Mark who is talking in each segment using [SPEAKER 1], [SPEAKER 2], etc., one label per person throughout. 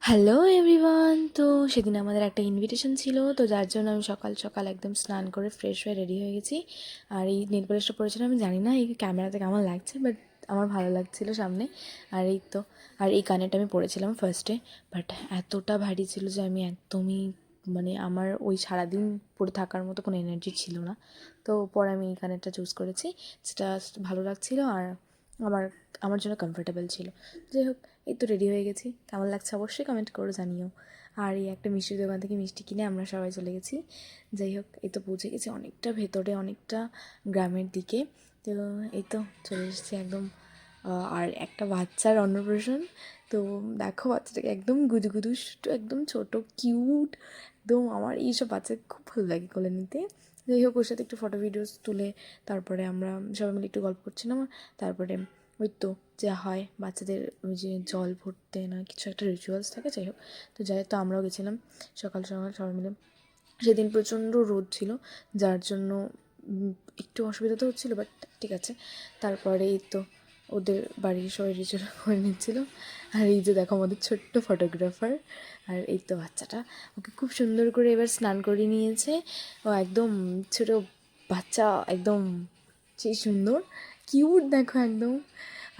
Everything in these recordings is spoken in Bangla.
[SPEAKER 1] Hello everyone. তো সেদিন আমাদের একটা ইনভিটেশন ছিল, তো যার জন্য আমি সকাল সকাল একদম স্নান করে ফ্রেশ হয়ে রেডি হয়ে গেছি। আর এই নেল পলিশটা পরেছিলাম, আমি জানি না এই ক্যামেরাতে কেমন লাগছে, বাট আমার ভালো লাগছিলো সামনে। আর এই তো, আর এই কানেরটা আমি পরেছিলাম ফার্স্টে, বাট এতটা ভারী ছিল যে আমি একদমই আমার ওই সারাদিন পরে থাকার মতো কোনো এনার্জি ছিল না। তো পরে আমি এই কানেরটা চুজ করেছি, যেটা ভালো লাগছিলো আর আমার আমার জন্য কমফোর্টেবল ছিল। যাই হোক, এই তো রেডি হয়ে গেছি। কেমন লাগছে অবশ্যই কমেন্ট করে জানিও। আর এই একটা মিষ্টির দোকান থেকে মিষ্টি কিনে আমরা সবাই চলে গেছি। যাই হোক, এই তো পৌঁছে গেছি অনেকটা ভেতরে, অনেকটা গ্রামের দিকে। তো এই তো চলে এসেছি একদম। আর একটা বাচ্চার অন্নপ্রাশন। তো দেখো বাচ্চাটাকে একদম গুদুগুদু, একদম ছোটো কিউট একদম। আমার এইসব বাচ্চাকে খুব ভালো লাগে কোলে নিতে। যাই হোক, ওর সাথে একটু ফটো ভিডিওস তুলে তারপরে আমরা সবাই মিলে একটু গল্প করছিলাম। তারপরে ওই তো যা হয় বাচ্চাদের, ওই যে জল ভরতে না কিছু একটা রিচুয়ালস থাকে। যাই হোক, তো যাই তো আমরাও গেছিলাম সকাল সকাল সবাই মিলে। সেদিন প্রচণ্ড রোদ ছিল, যার জন্য একটু অসুবিধা তো হচ্ছিলো, বাট ঠিক আছে। তারপরে এই তো ওদের বাড়ির সবাই রিচুয়াল করে নিচ্ছিলো। আর এই যে দেখো আমাদের ছোট্ট ফটোগ্রাফার। আর এই তো বাচ্চাটা, ওকে খুব সুন্দর করে এবার স্নান করে নিয়েছে। ও একদম ছোটো বাচ্চা, একদম সেই সুন্দর কিউট দেখো একদম।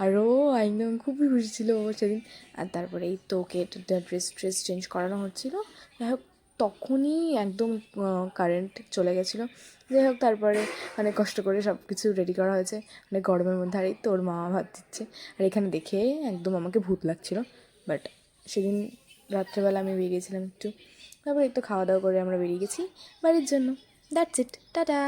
[SPEAKER 1] আর ও একদম খুবই খুশি ছিল ও সেদিন। আর তারপরে এই তো ওকে ড্রেস চেঞ্জ করানো হচ্ছিলো। যাই হোক, তখনই একদম কারেন্ট চলে গেছিলো। যাই হোক, তারপরে অনেক কষ্ট করে সব কিছু রেডি করা হয়েছে অনেক গরমের মধ্যে। আর এই তো ওর মা ভাত দিচ্ছে। আর এখানে দেখে একদম আমাকে ভূত লাগছিলো, বাট সেদিন রাত্রেবেলা আমি বেরিয়েছিলাম একটু। তারপরে একটু খাওয়া দাওয়া করে আমরা বেরিয়ে গেছি বাড়ির জন্য। That's it, tata.